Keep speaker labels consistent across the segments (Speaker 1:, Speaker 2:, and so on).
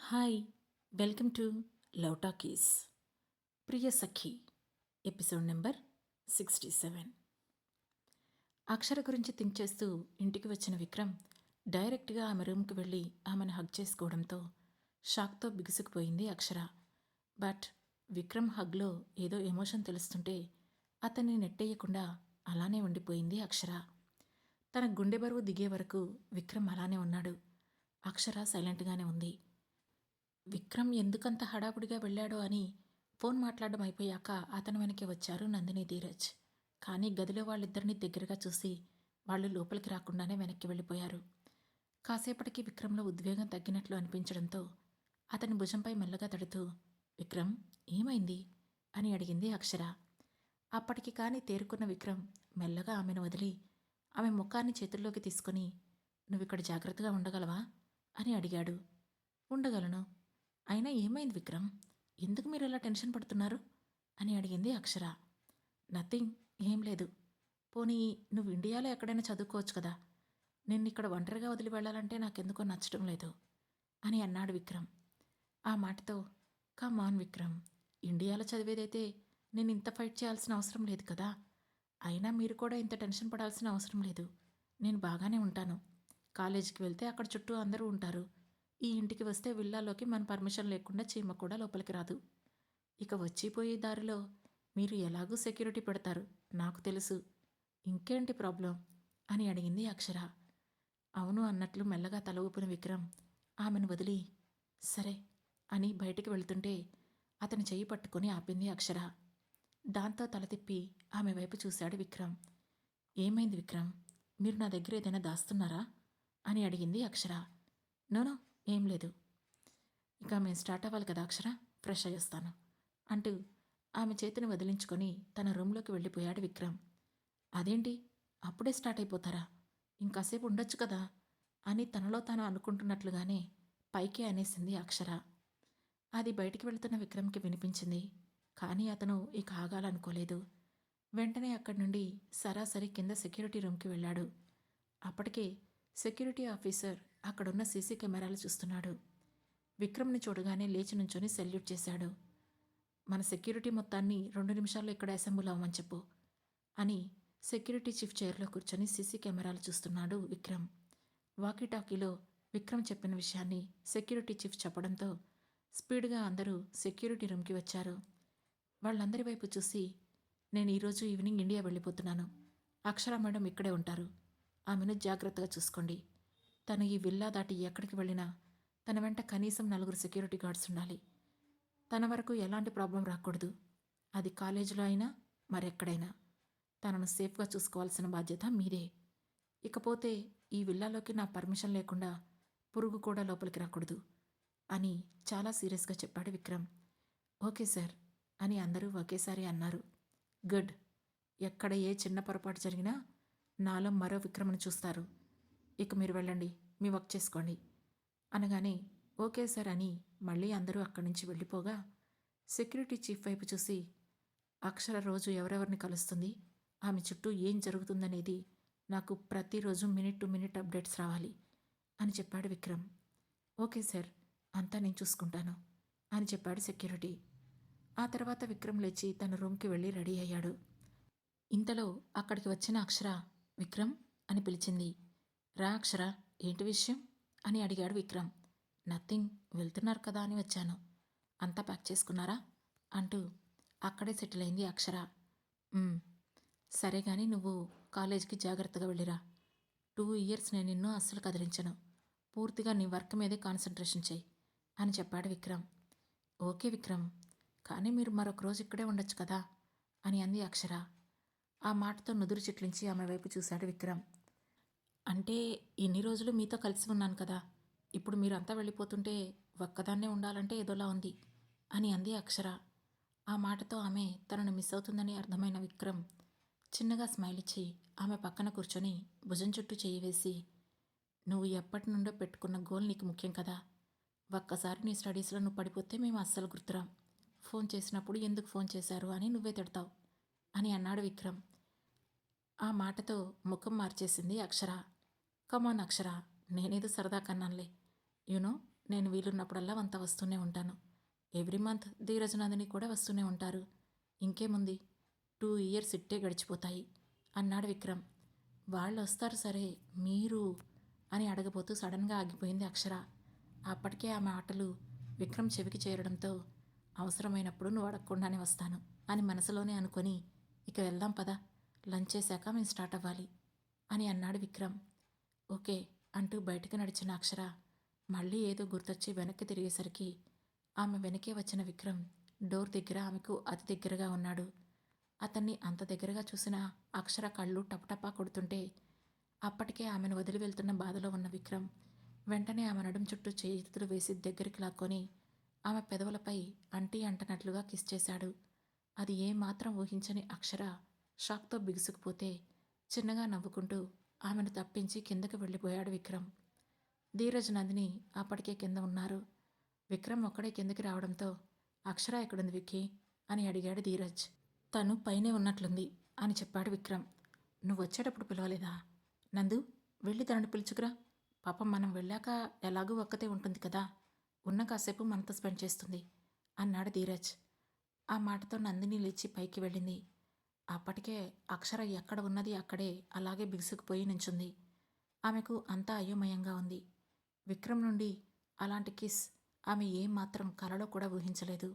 Speaker 1: Hi, welcome to love talkies. Priya Sakhi episode number 67. అక్షర గురించి think చేస్తూ ఇంటికి వచ్చిన విక్రమ్ డైరెక్ట్గా ఆమె రూమ్కి వెళ్ళి ఆమెను హగ్ చేసుకోవడంతో షాక్తో బిగుసుకుపోయింది అక్షర. బట్ విక్రమ్ హగ్లో ఏదో ఎమోషన్ తెలుస్తుంటే అతన్ని నెట్టేయకుండా అలానే ఉండిపోయింది అక్షర. తన గుండె బరువు దిగే వరకు విక్రమ్ అలానే ఉన్నాడు. అక్షర సైలెంట్గానే ఉంది. విక్రమ్ ఎందుకంత హడావుడిగా వెళ్ళాడో అని ఫోన్ మాట్లాడడం అయిపోయాక అతని వెనకే వచ్చారు నందిని, ధీరజ్. కానీ గదిలో వాళ్ళిద్దరినీ దగ్గరగా చూసి వాళ్ళు లోపలికి రాకుండానే వెనక్కి వెళ్ళిపోయారు. కాసేపటికి విక్రమ్లో ఉద్వేగం తగ్గినట్లు అనిపించడంతో అతని భుజంపై మెల్లగా తడుతూ, విక్రమ్, ఏమైంది అని అడిగింది అక్షర. అప్పటికి కానీ తేరుకున్న విక్రమ్ మెల్లగా ఆమెను వదిలి ఆమె ముఖాన్ని చేతుల్లోకి తీసుకుని, నువ్విక్కడ జాగ్రత్తగా ఉండగలవా అని అడిగాడు. ఉండగలను. అయినా ఏమైంది విక్రమ్, ఎందుకు మీరు ఇలా టెన్షన్ పడుతున్నారు అని అడిగింది అక్షర. నథింగ్, ఏం లేదు. పోనీ నువ్వు ఇండియాలో ఎక్కడైనా చదువుకోవచ్చు కదా, నిన్నిక్కడ ఒంటరిగా వదిలి వెళ్ళాలంటే నాకెందుకో నచ్చడం లేదు అని అన్నాడు విక్రమ్. ఆ మాటతో, కమ్ ఆన్ విక్రమ్, ఇండియాలో చదివేదైతే నేను ఇంత ఫైట్ చేయాల్సిన అవసరం లేదు కదా. అయినా మీరు కూడా ఇంత టెన్షన్ పడాల్సిన అవసరం లేదు. నేను బాగానే ఉంటాను. కాలేజీకి వెళ్తే అక్కడ చుట్టూ అందరూ ఉంటారు. ఈ ఇంటికి వస్తే విల్లాలోకి మన పర్మిషన్ లేకుండా చీమ కూడా లోపలికి రాదు. ఇక వచ్చిపోయే దారిలో మీరు ఎలాగూ సెక్యూరిటీ పెడతారు, నాకు తెలుసు. ఇంకేంటి ప్రాబ్లం అని అడిగింది అక్షర. అవును అన్నట్లు మెల్లగా తల ఊపిన విక్రమ్ ఆమెను వదిలి, సరే అని బయటికి వెళ్తుంటే అతని చెయ్యి పట్టుకొని ఆపింది అక్షర. దాంతో తల తిప్పి ఆమె వైపు చూశాడు విక్రమ్. ఏమైంది విక్రమ్, మీరు నా దగ్గర ఏదైనా దాస్తున్నారా అని అడిగింది అక్షర. నోనో, ఏం లేదు. ఇక మేము స్టార్ట్ అవ్వాలి కదా అక్షర, ఫ్రెష్ అయ్యేస్తాను అంటూ ఆమె చేతిని వదిలించుకొని తన రూమ్లోకి వెళ్ళిపోయాడు విక్రమ్. అదేంటి, అప్పుడే స్టార్ట్ అయిపోతారా, ఇంకాసేపు ఉండొచ్చు కదా అని తనలో తాను అనుకుంటున్నట్లుగానే పైకి అనేసింది అక్షర. అది బయటికి వెళుతున్న విక్రమ్కి వినిపించింది. కానీ అతను ఇక ఆగాలనుకోలేదు. వెంటనే అక్కడి నుండి సరాసరి కింద సెక్యూరిటీ రూమ్కి వెళ్ళాడు. అప్పటికే సెక్యూరిటీ ఆఫీసర్ అక్కడున్న సీసీ కెమెరాలు చూస్తున్నాడు. విక్రమ్ని చూడగానే లేచి నుంచొని సెల్యూట్ చేశాడు. మన సెక్యూరిటీ మొత్తాన్ని 2 నిమిషాల్లో ఇక్కడ అసెంబుల్ అవ్వమని చెప్పు అని సెక్యూరిటీ చీఫ్ చైర్లో కూర్చొని సీసీ కెమెరాలు చూస్తున్నాడు విక్రమ్. వాకీటాకీలో విక్రమ్ చెప్పిన విషయాన్ని సెక్యూరిటీ చీఫ్ చెప్పడంతో స్పీడ్గా అందరూ సెక్యూరిటీ రూమ్కి వచ్చారు. వాళ్ళందరి వైపు చూసి, నేను ఈరోజు ఈవినింగ్ ఇండియా వెళ్ళిపోతున్నాను. అక్షర మేడం ఇక్కడే ఉంటారు. ఆమెను జాగ్రత్తగా చూసుకోండి. తను ఈ విల్లా దాటి ఎక్కడికి వెళ్ళినా తన వెంట కనీసం 4 సెక్యూరిటీ గార్డ్స్ ఉండాలి. తన వరకు ఎలాంటి ప్రాబ్లం రాకూడదు. అది కాలేజీలో అయినా మరెక్కడైనా తనను సేఫ్గా చూసుకోవాల్సిన బాధ్యత మీదే. ఇకపోతే ఈ విల్లాలోకి నా పర్మిషన్ లేకుండా పురుగు కూడా లోపలికి రాకూడదు అని చాలా సీరియస్గా చెప్పాడు విక్రమ్. ఓకే సార్ అని అందరూ ఒకేసారి అన్నారు. గుడ్. ఎక్కడ ఏ చిన్న పొరపాటు జరిగినా నాలో మరో విక్రమ్ను చూస్తారు. ఇక మీరు వెళ్ళండి, మీ వర్క్ చేసుకోండి అనగానే ఓకే సార్ అని మళ్ళీ అందరూ అక్కడి నుంచి వెళ్ళిపోగా సెక్యూరిటీ చీఫ్ వైపు చూసి, అక్షర రోజు ఎవరెవరిని కలుస్తుంది, ఆమె చుట్టూ ఏం జరుగుతుందనేది నాకు ప్రతిరోజు మినిట్ టు మినిట్ అప్డేట్స్ రావాలి అని చెప్పాడు విక్రమ్. ఓకే సార్, అంతా నేను చూసుకుంటాను అని చెప్పాడు సెక్యూరిటీ. ఆ తర్వాత విక్రమ్ లేచి తన రూమ్కి వెళ్ళి రెడీ అయ్యాడు. ఇంతలో అక్కడికి వచ్చిన అక్షర విక్రమ్ అని పిలిచింది. రా అక్షర, ఏంటి విషయం అని అడిగాడు విక్రమ్. నథింగ్, వెళ్తున్నారు కదా అని వచ్చాను. అంతా ప్యాక్ చేసుకున్నారా అంటూ అక్కడే సెటిల్ అయింది అక్షర. సరే కానీ నువ్వు కాలేజీకి జాగ్రత్తగా వెళ్ళిరా. 2 ఇయర్స్ నేను నిన్ను అస్సలు కదిలించను. పూర్తిగా నీ వర్క్ మీదే కాన్సన్ట్రేషన్ చెయ్యి అని చెప్పాడు విక్రమ్. ఓకే విక్రమ్, కానీ మీరు మరొక రోజు ఇక్కడే ఉండొచ్చు కదా అని అంది అక్షర. ఆ మాటతో నుదురు చిట్లించి ఆమె వైపు చూశాడు విక్రమ్. అంటే ఇన్ని రోజులు మీతో కలిసి ఉన్నాను కదా, ఇప్పుడు మీరంతా వెళ్ళిపోతుంటే ఒక్కదాన్నే ఉండాలంటే ఏదోలా ఉంది అని అంది అక్షర. ఆ మాటతో ఆమె తనను మిస్ అవుతుందని అర్థమైన విక్రమ్ చిన్నగా స్మైల్ ఇచ్చి ఆమె పక్కన కూర్చొని భుజం చుట్టూ చేయి వేసి, నువ్వు ఎప్పటి నుండో పెట్టుకున్న గోల్ నీకు ముఖ్యం కదా. ఒక్కసారి నీ స్టడీస్లో నువ్వు పడిపోతే మేము అస్సలు గుర్తురాం. ఫోన్ చేసినప్పుడు ఎందుకు ఫోన్ చేశారు అని నువ్వే తిడతావు అని అన్నాడు విక్రమ్. ఆ మాటతో ముఖం మార్చేసింది అక్షర. కమాన్ అక్షర, నేనేదో సరదా కన్నానులే. యూనో, నేను వీలున్నప్పుడల్లా వంత వస్తూనే ఉంటాను. ఎవ్రీ మంత్ ధీరజ్ నందిని కూడా వస్తూనే ఉంటారు. ఇంకేముంది, 2 ఇయర్స్ ఇట్టే గడిచిపోతాయి అన్నాడు విక్రమ్. వాళ్ళు వస్తారు సరే, మీరు అని అడగబోతూ సడన్గా ఆగిపోయింది అక్షర. అప్పటికే ఆ మాటలు విక్రమ్ చెవికి చేరడంతో అవసరమైనప్పుడు నువ్వు అడగకుండానే వస్తాను అని మనసులోనే అనుకొని, ఇక వెళ్దాం పద, లంచ్ చేశాక మేము స్టార్ట్ అవ్వాలి అని అన్నాడు విక్రమ్. ఓకే అంటూ బయటకు నడిచిన అక్షర మళ్ళీ ఏదో గుర్తొచ్చి వెనక్కి తిరిగేసరికి ఆమె వెనకే వచ్చిన విక్రమ్ డోర్ దగ్గర ఆమెకు అతి దగ్గరగా ఉన్నాడు. అతన్ని అంత దగ్గరగా చూసిన అక్షర కళ్ళు టపటపా కొడుతుంటే అప్పటికే ఆమెను వదిలి వెళ్తున్న బాధలో ఉన్న విక్రమ్ వెంటనే ఆమె నడుం చుట్టూ చేతులు వేసి దగ్గరికి లాక్కొని ఆమె పెదవులపై అంటీ అంటనట్లుగా కిస్ చేశాడు. అది ఏమాత్రం ఊహించని అక్షర షాక్తో బిగుసుకుపోతే చిన్నగా నవ్వుకుంటూ ఆమెను తప్పించి కిందకు వెళ్ళిపోయాడు విక్రమ్. ధీరజ్ నందిని అప్పటికే కింద ఉన్నారు. విక్రమ్ ఒక్కడే కిందకి రావడంతో అక్షర ఎక్కడుంది విక్కీ అని అడిగాడు ధీరజ్. తను పైనే ఉన్నట్లుంది అని చెప్పాడు విక్రమ్. నువ్వు వచ్చేటప్పుడు పిలవలేదా? నందు, వెళ్ళి తనని పిలుచుకురా. పాపం మనం వెళ్ళాక ఎలాగూ ఒక్కతే ఉంటుంది కదా, ఉన్న కాసేపు మనతో స్పెండ్ చేస్తుంది అన్నాడు ధీరజ్. ఆ మాటతో నందిని లేచి పైకి వెళ్ళింది. అప్పటికే అక్షర ఎక్కడ ఉన్నది అక్కడే అలాగే బిగుసుకుపోయి నుంచుంది. ఆమెకు అంతా అయోమయంగా ఉంది. విక్రమ్ నుండి అలాంటి కిస్ ఆమె ఏమాత్రం కలలో కూడా ఊహించలేదు.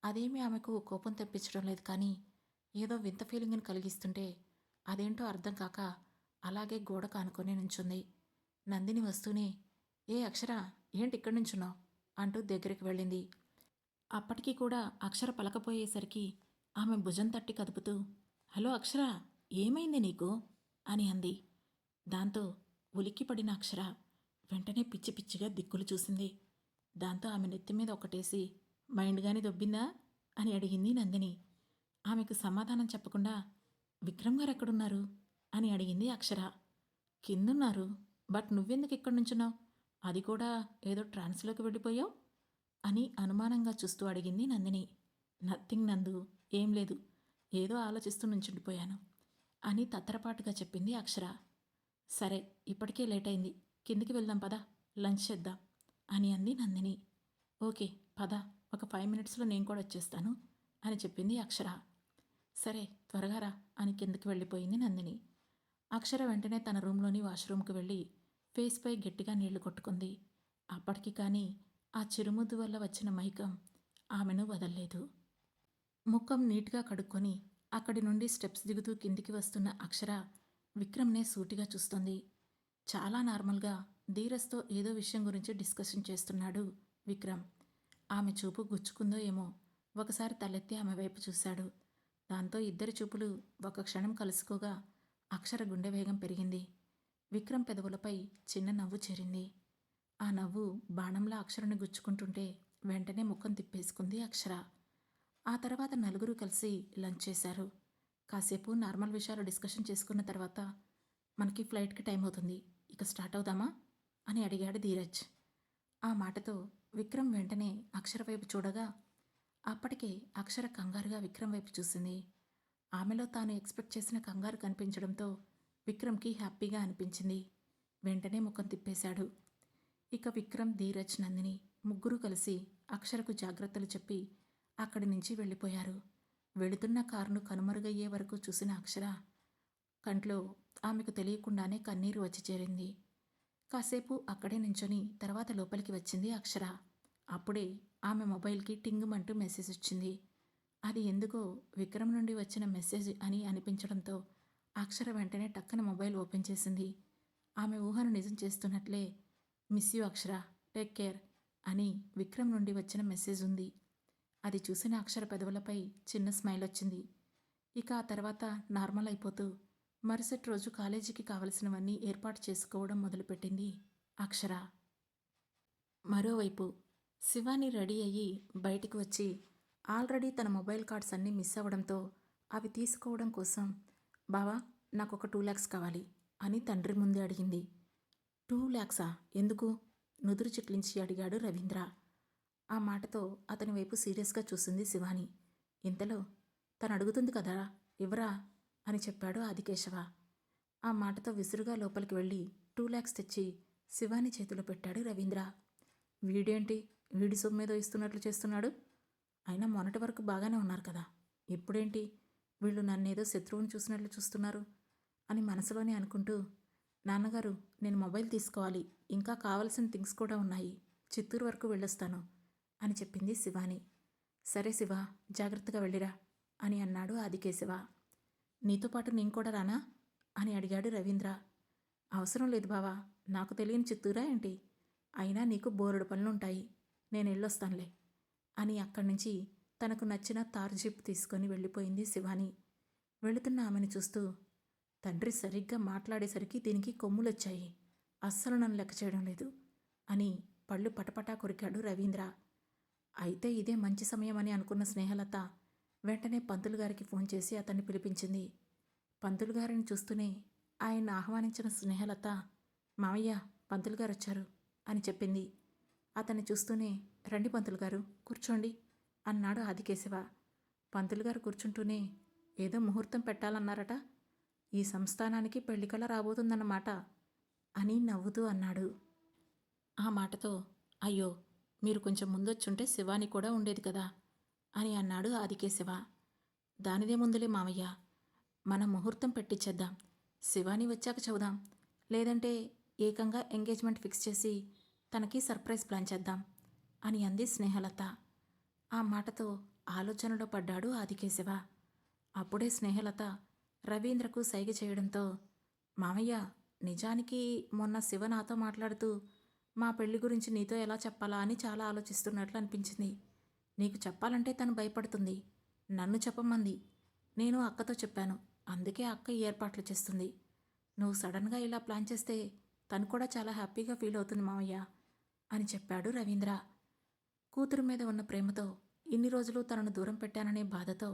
Speaker 1: అదేమీ ఆమెకు కోపం తెప్పించడం లేదు, కానీ ఏదో వింత ఫీలింగ్ని కలిగిస్తుంటే అదేంటో అర్థం కాక అలాగే గోడకు ఆనుకొని నుంచుంది. నందిని వస్తూనే, ఏ అక్షర, ఏంటి ఇక్కడి నుంచున్నావు అంటూ దగ్గరికి వెళ్ళింది. అప్పటికీ కూడా అక్షర పలకపోయేసరికి ఆమె భుజం తట్టి కదుపుతూ, హలో అక్షర, ఏమైంది నీకు అని అంది. దాంతో ఉలిక్కిపడిన అక్షర వెంటనే పిచ్చి పిచ్చిగా దిక్కులు చూసింది. దాంతో ఆమె నెత్తిమీద ఒకటేసి, మైండ్గాని దొబ్బిందా అని అడిగింది నందిని. ఆమెకు సమాధానం చెప్పకుండా, విక్రమ్ గారు ఎక్కడున్నారు అని అడిగింది అక్షర. కిందున్నారు, బట్ నువ్వెందుకు ఇక్కడి నుంచున్నావు, అది కూడా ఏదో ట్రాన్స్లోకి వెళ్ళిపోయావు అని అనుమానంగా చూస్తూ అడిగింది నందిని. నథింగ్ నందు, ఏం లేదు, ఏదో ఆలోచిస్తూ నుంచుండిపోయాను అని తత్తరపాటుగా చెప్పింది అక్షర. సరే, ఇప్పటికే లేట్ అయింది, కిందికి వెళ్దాం పద, లంచ్ చేద్దాం అని అంది నందిని. ఓకే పద, ఒక 5 మినిట్స్లో నేను కూడా వచ్చేస్తాను అని చెప్పింది అక్షర. సరే త్వరగా రా అని కిందకి వెళ్ళిపోయింది నందిని. అక్షర వెంటనే తన రూమ్లోని వాష్రూమ్కి వెళ్ళి ఫేస్పై గట్టిగా నీళ్లు కొట్టుకుంది. అప్పటికి కానీ ఆ చిరుముద్దు వల్ల వచ్చిన మైకం ఆమెను వదల్లేదు. ముఖం నీట్గా కడుక్కొని అక్కడి నుండి స్టెప్స్ దిగుతూ కిందికి వస్తున్న అక్షర విక్రమ్నే సూటిగా చూస్తుంది. చాలా నార్మల్గా ధీరజ్తో ఏదో విషయం గురించి డిస్కషన్ చేస్తున్నాడు విక్రమ్. ఆమె చూపు గుచ్చుకుందో ఏమో, ఒకసారి తలెత్తి ఆమె వైపు చూశాడు. దాంతో ఇద్దరి చూపులు ఒక క్షణం కలుసుకోగా అక్షర గుండె వేగం పెరిగింది. విక్రమ్ పెదవులపై చిన్న నవ్వు చేరింది. ఆ నవ్వు బాణంలా అక్షరని గుచ్చుకుంటుంటే వెంటనే ముఖం తిప్పేసుకుంది అక్షర. ఆ తర్వాత నలుగురు కలిసి లంచ్ చేశారు. కాసేపు నార్మల్ విషయాలు డిస్కషన్ చేసుకున్న తర్వాత, మనకి ఫ్లైట్కి టైం అవుతుంది, ఇక స్టార్ట్ అవుదామా అని అడిగాడు ధీరజ్. ఆ మాటతో విక్రమ్ వెంటనే అక్షర వైపు చూడగా అప్పటికే అక్షర కంగారుగా విక్రమ్ వైపు చూసింది. ఆమెలో తాను ఎక్స్పెక్ట్ చేసిన కంగారు కనిపించడంతో విక్రమ్కి హ్యాపీగా అనిపించింది. వెంటనే ముఖం తిప్పేశాడు. ఇక విక్రమ్, ధీరజ్, నందిని ముగ్గురు కలిసి అక్షరకు జాగ్రత్తలు చెప్పి అక్కడి నుంచి వెళ్ళిపోయారు. వెళుతున్న కారును కనుమరుగయ్యే వరకు చూసిన అక్షర కంట్లో ఆమెకు తెలియకుండానే కన్నీరు వచ్చి చేరింది. కాసేపు అక్కడే నించొని తర్వాత లోపలికి వచ్చింది అక్షర. అప్పుడే ఆమె మొబైల్కి టింగుమంటూ మెసేజ్ వచ్చింది. అది ఎందుకో విక్రమ్ నుండి వచ్చిన మెసేజ్ అని అనిపించడంతో అక్షర వెంటనే టక్కన మొబైల్ ఓపెన్ చేసింది. ఆమె ఊహను నిజం చేస్తున్నట్లే, miss you Akshara, take care అని విక్రమ్ నుండి వచ్చిన మెసేజ్ ఉంది. అది చూసిన అక్షర పెదవులపై చిన్న స్మైల్ వచ్చింది. ఇక ఆ తర్వాత నార్మల్ అయిపోతూ మరుసటి రోజు కాలేజీకి కావలసినవన్నీ ఏర్పాటు చేసుకోవడం మొదలుపెట్టింది అక్షర. మరోవైపు శివాని రెడీ అయ్యి బయటికి వచ్చి ఆల్రెడీ తన మొబైల్ కార్డ్స్ అన్నీ మిస్ అవ్వడంతో అవి తీసుకోవడం కోసం, బావా నాకు ఒక 2 lakhs కావాలి అని తండ్రి ముందే అడిగింది. 2 lakhsా, ఎందుకు? నుదురు చిట్లించి అడిగాడు రవీంద్ర. ఆ మాటతో అతని వైపు సీరియస్గా చూసింది శివాని. ఇంతలో తను అడుగుతుంది కదా, ఇవ్వరా అని చెప్పాడు ఆదికేశవ. ఆ మాటతో విసురుగా లోపలికి వెళ్ళి 2 lakhs తెచ్చి శివాని చేతిలో పెట్టాడు రవీంద్ర. వీడేంటి వీడి సొమ్ము మీద ఇస్తున్నట్లు చేస్తున్నాడు? అయినా మొన్నటి వరకు బాగానే ఉన్నారు కదా, ఇప్పుడేంటి వీళ్ళు నన్నేదో శత్రువుని చూసినట్లు చూస్తున్నారు అని మనసులోనే అనుకుంటూ, నాన్నగారు నేను మొబైల్ తీసుకోవాలి, ఇంకా కావలసిన థింగ్స్ కూడా ఉన్నాయి, చిత్తూరు వరకు వెళ్ళొస్తాను అని చెప్పింది శివాని. సరే శివ, జాగ్రత్తగా వెళ్ళిరా అని అన్నాడు ఆదికేశవ. నీతో పాటు నేను కూడా రానా అని అడిగాడు రవీంద్ర. అవసరం లేదు బావా, నాకు తెలియని చిత్తూరా ఏంటి, అయినా నీకు బోరెడు పనులుంటాయి, నేను వెళ్ళొస్తానులే అని అక్కడి నుంచి తనకు నచ్చిన తార్ జీప్ తీసుకొని వెళ్ళిపోయింది శివాని. వెళుతున్న ఆమెను చూస్తూ, తండ్రి సరిగ్గా మాట్లాడేసరికి దీనికి కొమ్ములొచ్చాయి, అస్సలు నన్ను లెక్క చేయడం లేదు అని పళ్ళు పటపటా కొరికాడు రవీంద్ర. అయితే ఇదే మంచి సమయం అని అనుకున్న స్నేహలత వెంటనే పంతులు గారికి ఫోన్ చేసి అతన్ని పిలిపించింది. పంతులు గారిని చూస్తూనే ఆయన్ని ఆహ్వానించిన స్నేహలత, మావయ్య పంతులు గారు వచ్చారు అని చెప్పింది. అతన్ని చూస్తూనే, రండి పంతులు గారు కూర్చోండి అన్నాడు ఆదికేశవ. పంతులు గారు కూర్చుంటూనే, ఏదో ముహూర్తం పెట్టాలన్నారట, ఈ సంస్థానానికి పెళ్లికళ రాబోతుందన్నమాట అని నవ్వుతూ అన్నాడు. ఆ మాటతో, అయ్యో మీరు కొంచెం ముందొచ్చుంటే శివాని కూడా ఉండేది కదా అని అన్నాడు ఆదికేశవ. దానిదే ముందులే మావయ్య, మనం ముహూర్తం పెట్టించేద్దాం, శివాని వచ్చాక చెబుదాం, లేదంటే ఏకంగా ఎంగేజ్మెంట్ ఫిక్స్ చేసి తనకి సర్ప్రైజ్ ప్లాన్ చేద్దాం అని అంది స్నేహలత. ఆ మాటతో ఆలోచనలో పడ్డాడు ఆదికేశవ. అప్పుడే స్నేహలత రవీంద్రకు సైగ చేయడంతో, మామయ్య నిజానికి మొన్న శివ నాతో మాట్లాడుతూ మా పెళ్లి గురించి నీతో ఎలా చెప్పాలా అని చాలా ఆలోచిస్తున్నట్లు అనిపించింది. నీకు చెప్పాలంటే తను భయపడుతుంది, నన్ను చెప్పమంది, నేను అక్కతో చెప్పాను, అందుకే అక్క ఈ ఏర్పాట్లు చేస్తుంది. నువ్వు సడన్గా ఇలా ప్లాన్ చేస్తే తను కూడా చాలా హ్యాపీగా ఫీల్ అవుతుంది మామయ్య అని చెప్పాడు రవీంద్ర. కూతురు మీద ఉన్న ప్రేమతో ఇన్ని రోజులు తనను దూరం పెట్టాననే బాధతో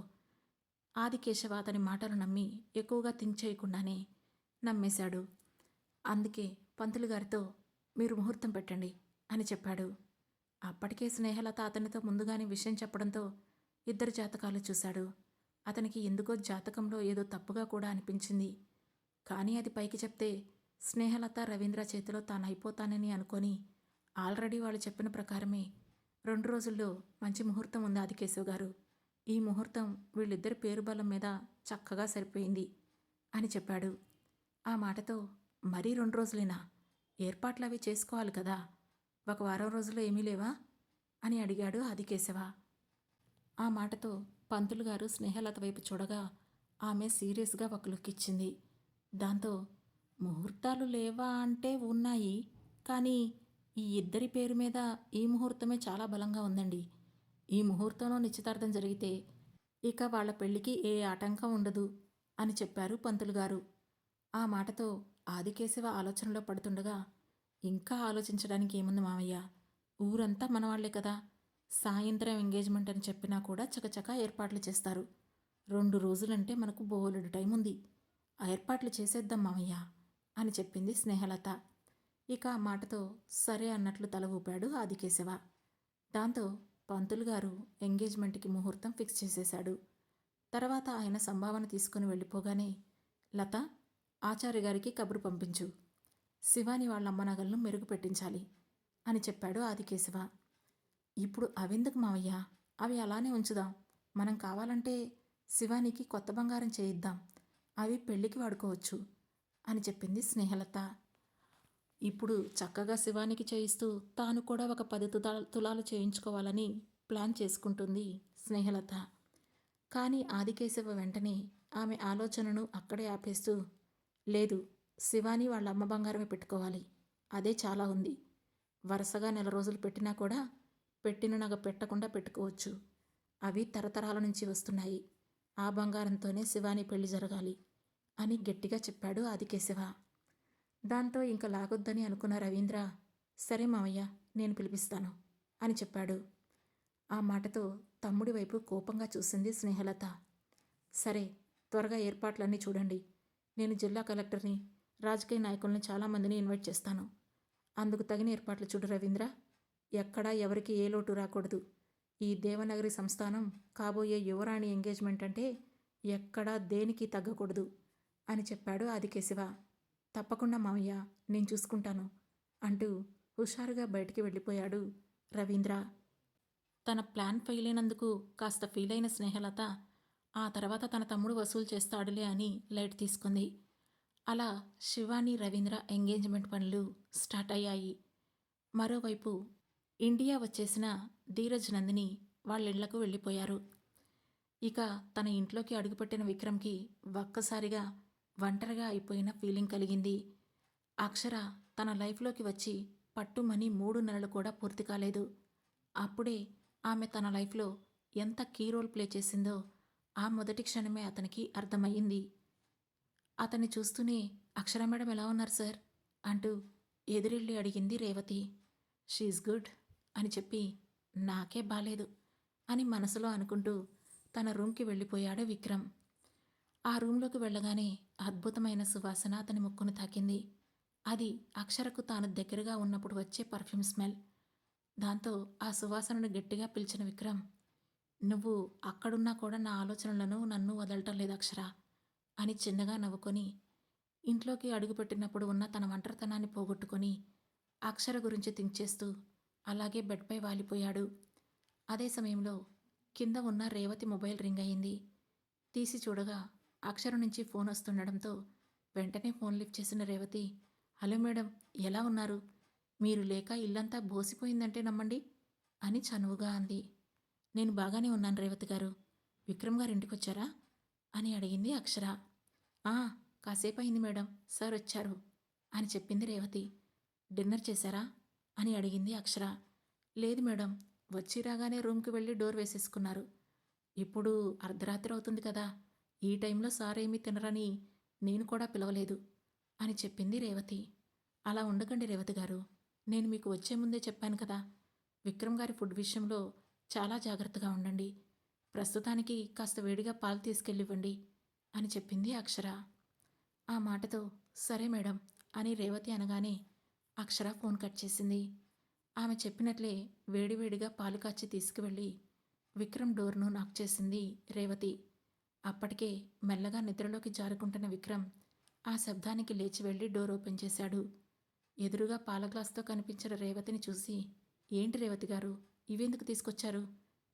Speaker 1: ఆదికేశవ అతని మాటలు నమ్మి ఎక్కువగా థింక్ చేయకుండానే నమ్మేశాడు. అందుకే పంతులు గారితో మీరు ముహూర్తం పెట్టండి అని చెప్పాడు. అప్పటికే స్నేహలత అతనితో ముందుగానే విషయం చెప్పడంతో ఇద్దరు జాతకాలు చూశాడు. అతనికి ఎందుకో జాతకంలో ఏదో తప్పుగా కూడా అనిపించింది. కానీ అది పైకి చెప్తే స్నేహలత రవీంద్ర చేతిలో తాను అయిపోతానని అనుకొని ఆల్రెడీ వాళ్ళు చెప్పిన ప్రకారమే 2 రోజుల్లో మంచి ముహూర్తం ఉంది ఆదికేశవ్ గారు, ఈ ముహూర్తం వీళ్ళిద్దరి పేరు బలం మీద చక్కగా సరిపోయింది అని చెప్పాడు. ఆ మాటతో, మరీ 2 రోజులేనా, ఏర్పాట్లు అవి చేసుకోవాలి కదా, ఒక వారం రోజుల్లో ఏమీ లేవా అని అడిగాడు ఆదికేశవ. ఆ మాటతో పంతులు గారు స్నేహలత వైపు చూడగా ఆమె సీరియస్గా ఒక లుక్ ఇచ్చింది. దాంతో, ముహూర్తాలు లేవా అంటే ఉన్నాయి, కానీ ఈ ఇద్దరి పేరు మీద ఈ ముహూర్తమే చాలా బలంగా ఉందండి, ఈ ముహూర్తంలో నిశ్చితార్థం జరిగితే ఇక వాళ్ళ పెళ్లికి ఏ ఆటంకం ఉండదు అని చెప్పారు పంతులు గారు. ఆ మాటతో ఆదికేశవ ఆలోచనలో పడుతుండగా, ఇంకా ఆలోచించడానికి ఏముంది మామయ్య, ఊరంతా మనవాళ్లే కదా, సాయంత్రం ఎంగేజ్మెంట్ అని చెప్పినా కూడా చకచకా ఏర్పాట్లు చేస్తారు, 2 రోజులంటే మనకు బోలెడు టైం ఉంది, ఆ ఏర్పాట్లు చేసేద్దాం మామయ్య అని చెప్పింది స్నేహలత. ఇక ఆ మాటతో సరే అన్నట్లు తల ఊపాడు ఆదికేశవ. దాంతో పంతులు గారు ఎంగేజ్మెంట్కి ముహూర్తం ఫిక్స్ చేసేశాడు. తర్వాత ఆయన సంభావన తీసుకుని వెళ్ళిపోగానే, లత ఆచార్య గారికి కబురు పంపించు, శివాని వాళ్ళ అమ్మ నగలను మెరుగు పెట్టించాలి అని చెప్పాడు ఆదికేశవ. ఇప్పుడు అవెందుకు మావయ్య, అవి అలానే ఉంచుదాం, మనం కావాలంటే శివానికి కొత్త బంగారం చేయిద్దాం, అవి పెళ్లికి వాడుకోవచ్చు అని చెప్పింది స్నేహలత. ఇప్పుడు చక్కగా శివానికి చేయిస్తూ తాను కూడా ఒక 10 తులాలు చేయించుకోవాలని ప్లాన్ చేసుకుంటుంది స్నేహలత. కానీ ఆదికేశవ వెంటనే ఆమె ఆలోచనను అక్కడే ఆపేస్తూ, లేదు, శివాని వాళ్ళ అమ్మ బంగారమే పెట్టుకోవాలి, అదే చాలా ఉంది, వరుసగా 1 రోజులు పెట్టినా కూడా పెట్టిన నగ పెట్టకుండా పెట్టుకోవచ్చు, అవి తరతరాల నుంచి వస్తున్నాయి, ఆ బంగారంతోనే శివాని పెళ్లి జరగాలి అని గట్టిగా చెప్పాడు ఆదికేశవ. దాంతో ఇంక లాగొద్దని అనుకున్న రవీంద్ర, సరే మావయ్య నేను పిలిపిస్తాను అని చెప్పాడు. ఆ మాటతో తమ్ముడి వైపు కోపంగా చూసింది స్నేహలత. సరే, త్వరగా ఏర్పాట్లన్నీ చూడండి, నేను జిల్లా కలెక్టర్ని, రాజకీయ నాయకుల్ని చాలామందిని ఇన్వైట్ చేస్తాను, అందుకు తగిన ఏర్పాట్లు చూడు రవీంద్ర, ఎక్కడా ఎవరికి ఏ లోటు రాకూడదు, ఈ దేవనగరి సంస్థానం కాబోయే యువరాణి ఎంగేజ్మెంట్ అంటే ఎక్కడా దేనికి తగ్గకూడదు అని చెప్పాడు ఆదికేశవ. తప్పకుండా మావయ్య, నేను చూసుకుంటాను అంటూ హుషారుగా బయటికి వెళ్ళిపోయాడు రవీంద్ర. తన ప్లాన్ ఫెయిల్ అయినందుకు కాస్త ఫీల్ అయిన స్నేహలత ఆ తర్వాత తన తమ్ముడు వసూలు చేస్తాడులే అని లైట్ తీసుకుంది. అలా శివాని రవీంద్ర ఎంగేజ్మెంట్ పనులు స్టార్ట్ అయ్యాయి. మరోవైపు ఇండియా వచ్చేసిన ధీరజ్ నందిని వాళ్ళిళ్లకు వెళ్ళిపోయారు. ఇక తన ఇంట్లోకి అడుగుపెట్టిన విక్రమ్కి ఒక్కసారిగా ఒంటరిగా అయిపోయిన ఫీలింగ్ కలిగింది. అక్షర తన లైఫ్లోకి వచ్చి పట్టుమని 3 నెలలు కూడా పూర్తి కాలేదు. అప్పుడే ఆమె తన లైఫ్లో ఎంత కీ రోల్ ప్లే చేసిందో ఆ మొదటి క్షణమే అతనికి అర్థమయ్యింది. అతన్ని చూస్తూనే అక్షర మేడం ఎలా ఉన్నారు సార్ అంటూ ఎదురెళ్ళి అడిగింది రేవతి. షీఈస్ గుడ్ అని చెప్పి నాకే బాలేదు అని మనసులో అనుకుంటూ తన రూమ్కి వెళ్ళిపోయాడు విక్రమ్. ఆ రూంలోకి వెళ్ళగానే అద్భుతమైన సువాసన అతని ముక్కును తాకింది. అది అక్షరకు తాను దగ్గరగా ఉన్నప్పుడు వచ్చే పర్ఫ్యూమ్ స్మెల్. దాంతో ఆ సువాసనను గట్టిగా పిలిచిన విక్రమ్, నువ్వు అక్కడున్నా కూడా నా ఆలోచనలను నన్ను వదలటం లేదు అక్షర అని చిన్నగా నవ్వుకొని ఇంట్లోకి అడుగుపెట్టినప్పుడు ఉన్న తన ఒంటరితనాన్ని పోగొట్టుకొని అక్షర గురించి థింక్ చేస్తూ అలాగే బెడ్పై వాలిపోయాడు. అదే సమయంలో కింద ఉన్న రేవతి మొబైల్ రింగ్ అయింది. తీసి చూడగా అక్షర నుంచి ఫోన్ వస్తుండడంతో వెంటనే ఫోన్ లిఫ్ట్ చేసిన రేవతి, హలో మేడం, ఎలా ఉన్నారు? మీరు లేక ఇల్లంతా బోసిపోయిందంటే నమ్మండి అని చనువుగా అంది. నేను బాగానే ఉన్నాను రేవతి గారు. విక్రమ్ గారు ఇంటికొచ్చారా అని అడిగింది అక్షర. ఆ, కాసేపు అయింది మేడం, సార్ వచ్చారు అని చెప్పింది రేవతి. డిన్నర్ చేశారా అని అడిగింది అక్షర. లేదు మేడం, వచ్చి రాగానే రూమ్కి వెళ్ళి డోర్ వేసేసుకున్నారు. ఇప్పుడు అర్ధరాత్రి అవుతుంది కదా, ఈ టైంలో సార్ ఏమీ తినరని నేను కూడా పిలవలేదు అని చెప్పింది రేవతి. అలా ఉండకండి రేవతి గారు, నేను మీకు వచ్చే ముందే చెప్పాను కదా, విక్రమ్ గారి ఫుడ్ విషయంలో చాలా జాగ్రత్తగా ఉండండి. ప్రస్తుతానికి కాస్త వేడిగా పాలు తీసుకెళ్ళివ్వండి అని చెప్పింది అక్షర. ఆ మాటతో సరే మేడం అని రేవతి అనగానే అక్షర ఫోన్ కట్ చేసింది. ఆమె చెప్పినట్లే వేడివేడిగా పాలు కాచి తీసుకువెళ్ళి విక్రమ్ డోర్ను నాక్ చేసింది రేవతి. అప్పటికే మెల్లగా నిద్రలోకి జారుకుంటున్న విక్రమ్ ఆ శబ్దానికి లేచి వెళ్ళి డోర్ ఓపెన్ చేశాడు. ఎదురుగా పాల గ్లాస్తో కనిపించిన రేవతిని చూసి, ఏంటి రేవతి గారు, ఇవెందుకు తీసుకొచ్చారు?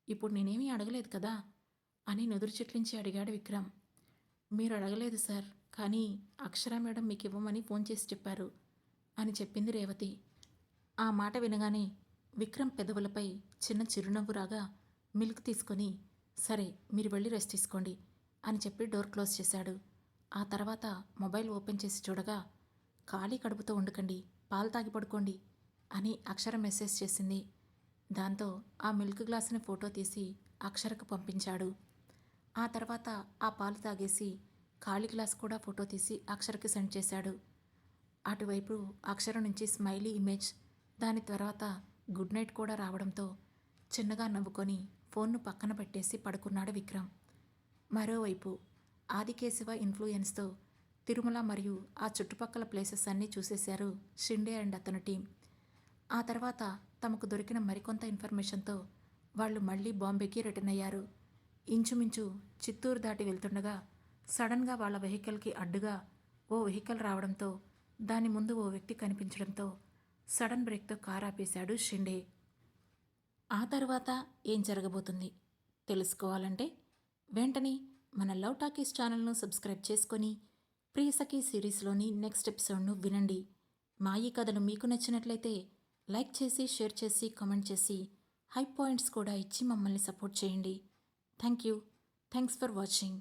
Speaker 1: ఇప్పుడు నేనేమీ అడగలేదు కదా అని నుదురు చిట్లించి అడిగాడు విక్రమ్. మీరు అడగలేదు సార్, కానీ అక్షర మేడం మీకు ఇవ్వమని ఫోన్ చేసి చెప్పారు అని చెప్పింది రేవతి. ఆ మాట వినగానే విక్రమ్ పెదవులపై చిన్న చిరునవ్వు రాగా మిల్క్ తీసుకొని, సరే మీరు వెళ్ళి రెస్ట్ తీసుకోండి అని చెప్పి డోర్ క్లోజ్ చేశాడు. ఆ తర్వాత మొబైల్ ఓపెన్ చేసి చూడగా, ఖాళీ కడుపుతో ఉండకండి, పాలు తాగి పడుకోండి అని అక్షర మెసేజ్ చేసింది. దాంతో ఆ మిల్క్ గ్లాసుని ఫోటో తీసి అక్షరకు పంపించాడు. ఆ తర్వాత ఆ పాలు తాగేసి ఖాళీ గ్లాస్ కూడా ఫోటో తీసి అక్షరకి సెండ్ చేశాడు. అటువైపు అక్షర నుంచి స్మైలీ ఇమేజ్, దాని తర్వాత గుడ్ నైట్ కూడా రావడంతో చిన్నగా నవ్వుకొని ఫోన్ను పక్కన పెట్టేసి పడుకున్నాడు విక్రమ్. మరోవైపు ఆదికేశవ ఇన్ఫ్లుయెన్స్తో తిరుమల మరియు ఆ చుట్టుపక్కల ప్లేసెస్ అన్నీ చూసేశారు షిండే అండ్ అతని టీం. ఆ తర్వాత తమకు దొరికిన మరికొంత ఇన్ఫర్మేషన్తో వాళ్ళు మళ్ళీ బాంబేకి రిటర్న్ అయ్యారు. ఇంచుమించు చిత్తూరు దాటి వెళ్తుండగా సడన్గా వాళ్ళ వెహికల్కి అడ్డుగా ఓ వెహికల్ రావడంతో దాని ముందు ఓ వ్యక్తి కనిపించడంతో సడన్ బ్రేక్తో కారు ఆపేశాడు షిండే. ఆ తర్వాత ఏం జరగబోతుంది తెలుసుకోవాలంటే వెంటనే మన లవ్ టాకీస్ ఛానల్ను సబ్స్క్రైబ్ చేసుకొని ప్రియసఖి సిరీస్లోని నెక్స్ట్ ఎపిసోడ్ను వినండి. మా ఈ కథలు మీకు నచ్చినట్లయితే లైక్ చేసి, షేర్ చేసి, కామెంట్ చేసి, హై పాయింట్స్ కూడా ఇచ్చి మమ్మల్ని సపోర్ట్ చేయండి. Thank you. Thanks for watching.